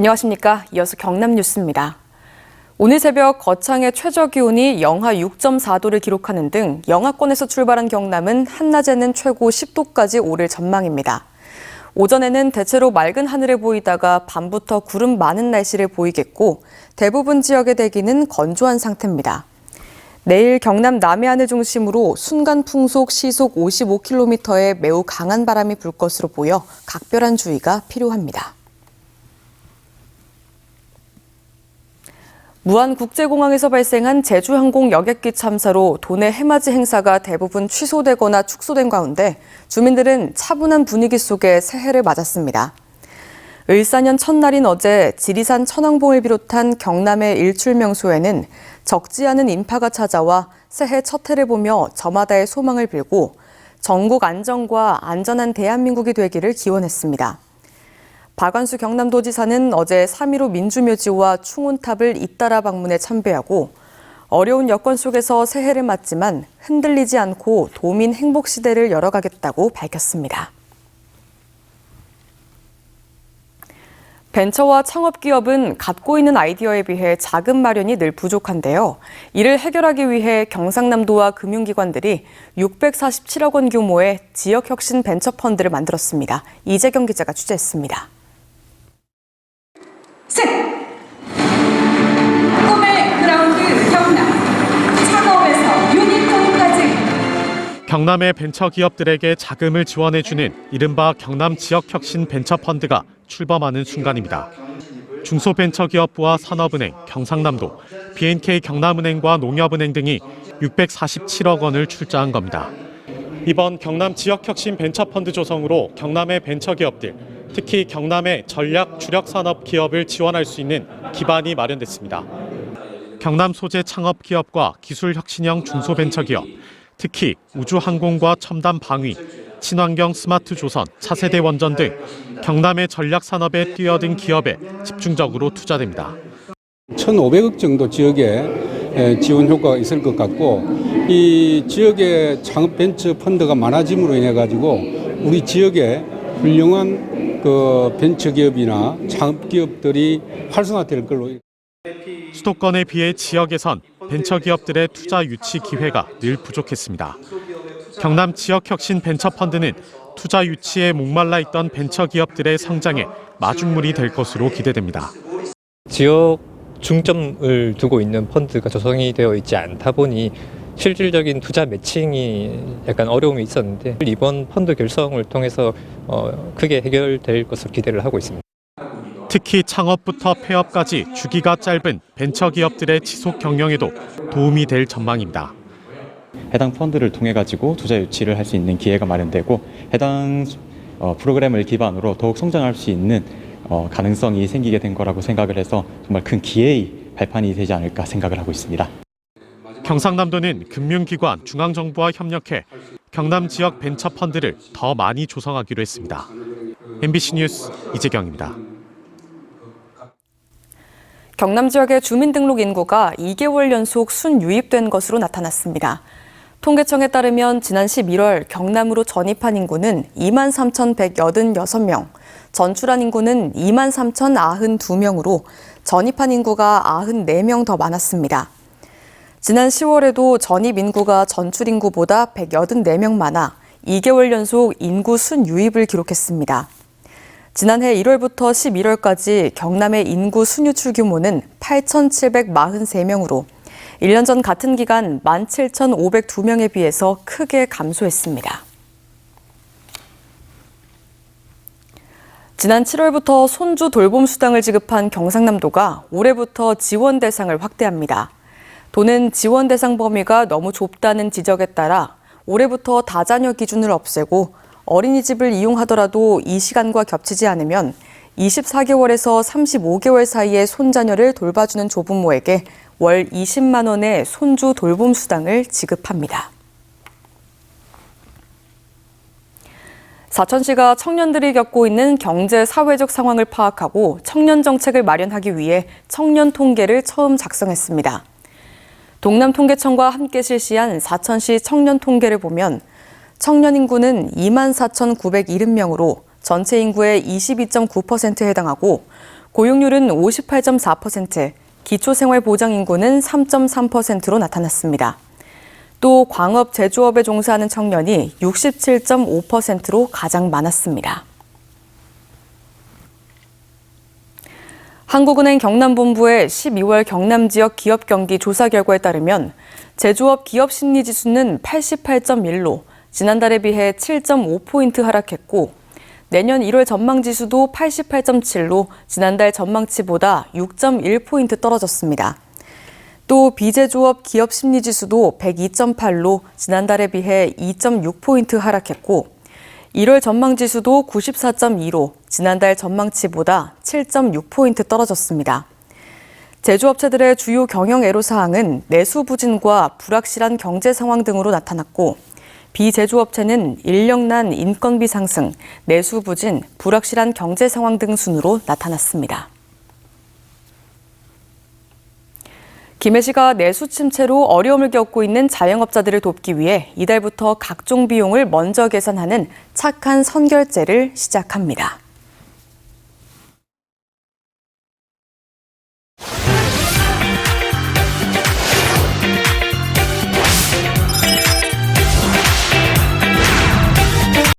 안녕하십니까. 이어서 경남 뉴스입니다. 오늘 새벽 거창의 최저기온이 영하 6.4도를 기록하는 등 영하권에서 출발한 경남은 한낮에는 최고 10도까지 오를 전망입니다. 오전에는 대체로 맑은 하늘을 보이다가 밤부터 구름 많은 날씨를 보이겠고 대부분 지역의 대기는 건조한 상태입니다. 내일 경남 남해안을 중심으로 순간 풍속 시속 55km의 매우 강한 바람이 불 것으로 보여 각별한 주의가 필요합니다. 무안국제공항에서 발생한 제주항공 여객기 참사로 도내 해맞이 행사가 대부분 취소되거나 축소된 가운데 주민들은 차분한 분위기 속에 새해를 맞았습니다. 을사년 첫날인 어제 지리산 천왕봉을 비롯한 경남의 일출 명소에는 적지 않은 인파가 찾아와 새해 첫 해를 보며 저마다의 소망을 빌고 전국 안정과 안전한 대한민국이 되기를 기원했습니다. 박완수 경남도지사는 어제 3.15 민주묘지와 충운탑을 잇따라 방문해 참배하고 어려운 여건 속에서 새해를 맞지만 흔들리지 않고 도민 행복 시대를 열어가겠다고 밝혔습니다. 벤처와 창업기업은 갖고 있는 아이디어에 비해 자금 마련이 늘 부족한데요. 이를 해결하기 위해 경상남도와 금융기관들이 647억 원 규모의 지역혁신 벤처펀드를 만들었습니다. 이재경 기자가 취재했습니다. 셋! 꿈의 그라운드 경남, 창업에서 유니콘까지. 경남의 벤처기업들에게 자금을 지원해주는 이른바 경남 지역혁신 벤처펀드가 출범하는 순간입니다. 중소벤처기업부와 산업은행, 경상남도, B&K 경남은행과 농협은행 등이 647억 원을 출자한 겁니다. 이번 경남 지역혁신 벤처펀드 조성으로 경남의 벤처기업들, 특히 경남의 전략 주력 산업 기업을 지원할 수 있는 기반이 마련됐습니다. 경남 소재 창업 기업과 기술 혁신형 중소벤처기업, 특히 우주항공과 첨단 방위, 친환경 스마트 조선, 차세대 원전 등 경남의 전략 산업에 뛰어든 기업에 집중적으로 투자됩니다. 1,500억 정도 지역에 지원 효과가 있을 것 같고 이 지역의 창업 벤처 펀드가 많아짐으로 인해 가지고 우리 지역에 훌륭한 그 벤처 기업이나 창업 기업들이 활성화될 걸로. 수도권에 비해 지역에선 벤처 기업들의 투자 유치 기회가 늘 부족했습니다. 경남 지역혁신 벤처펀드는 투자 유치에 목말라 있던 벤처 기업들의 성장에 마중물이 될 것으로 기대됩니다. 지역 중점을 두고 있는 펀드가 조성이 되어 있지 않다 보니 실질적인 투자 매칭이 약간 어려움이 있었는데 이번 펀드 결성을 통해서 크게 해결될 것으로 기대를 하고 있습니다. 특히 창업부터 폐업까지 주기가 짧은 벤처 기업들의 지속 경영에도 도움이 될 전망입니다. 해당 펀드를 통해 가지고 투자 유치를 할 수 있는 기회가 마련되고 해당 프로그램을 기반으로 더욱 성장할 수 있는 가능성이 생기게 된 거라고 생각을 해서 정말 큰 기회의 발판이 되지 않을까 생각을 하고 있습니다. 경상남도는 금융기관, 중앙정부와 협력해 경남 지역 벤처펀드를 더 많이 조성하기로 했습니다. MBC 뉴스 이재경입니다. 경남 지역의 주민등록 인구가 2개월 연속 순유입된 것으로 나타났습니다. 통계청에 따르면 지난 11월 경남으로 전입한 인구는 23,186명, 전출한 인구는 23,092명으로 전입한 인구가 94명 더 많았습니다. 지난 10월에도 전입 인구가 전출 인구보다 184명 많아 2개월 연속 인구 순유입을 기록했습니다. 지난해 1월부터 11월까지 경남의 인구 순유출 규모는 8,743명으로 1년 전 같은 기간 17,502명에 비해서 크게 감소했습니다. 지난 7월부터 손주 돌봄 수당을 지급한 경상남도가 올해부터 지원 대상을 확대합니다. 도는 지원 대상 범위가 너무 좁다는 지적에 따라 올해부터 다자녀 기준을 없애고 어린이집을 이용하더라도 이 시간과 겹치지 않으면 24개월에서 35개월 사이의 손자녀를 돌봐주는 조부모에게 월 20만 원의 손주 돌봄 수당을 지급합니다. 사천시가 청년들이 겪고 있는 경제, 사회적 상황을 파악하고 청년 정책을 마련하기 위해 청년 통계를 처음 작성했습니다. 동남통계청과 함께 실시한 사천시 청년 통계를 보면 청년 인구는 24,970명으로 전체 인구의 22.9%에 해당하고 고용률은 58.4%, 기초생활보장인구는 3.3%로 나타났습니다. 또 광업, 제조업에 종사하는 청년이 67.5%로 가장 많았습니다. 한국은행 경남본부의 12월 경남 지역 기업 경기 조사 결과에 따르면 제조업 기업 심리 지수는 88.1로 지난달에 비해 7.5포인트 하락했고 내년 1월 전망 지수도 88.7로 지난달 전망치보다 6.1포인트 떨어졌습니다. 또 비제조업 기업 심리 지수도 102.8로 지난달에 비해 2.6포인트 하락했고 1월 전망 지수도 94.2로 지난달 전망치보다 7.6포인트 떨어졌습니다. 제조업체들의 주요 경영 애로사항은 내수 부진과 불확실한 경제 상황 등으로 나타났고 비제조업체는 인력난, 인건비 상승, 내수 부진, 불확실한 경제 상황 등 순으로 나타났습니다. 김해시가 내수 침체로 어려움을 겪고 있는 자영업자들을 돕기 위해 이달부터 각종 비용을 먼저 계산하는 착한 선결제를 시작합니다.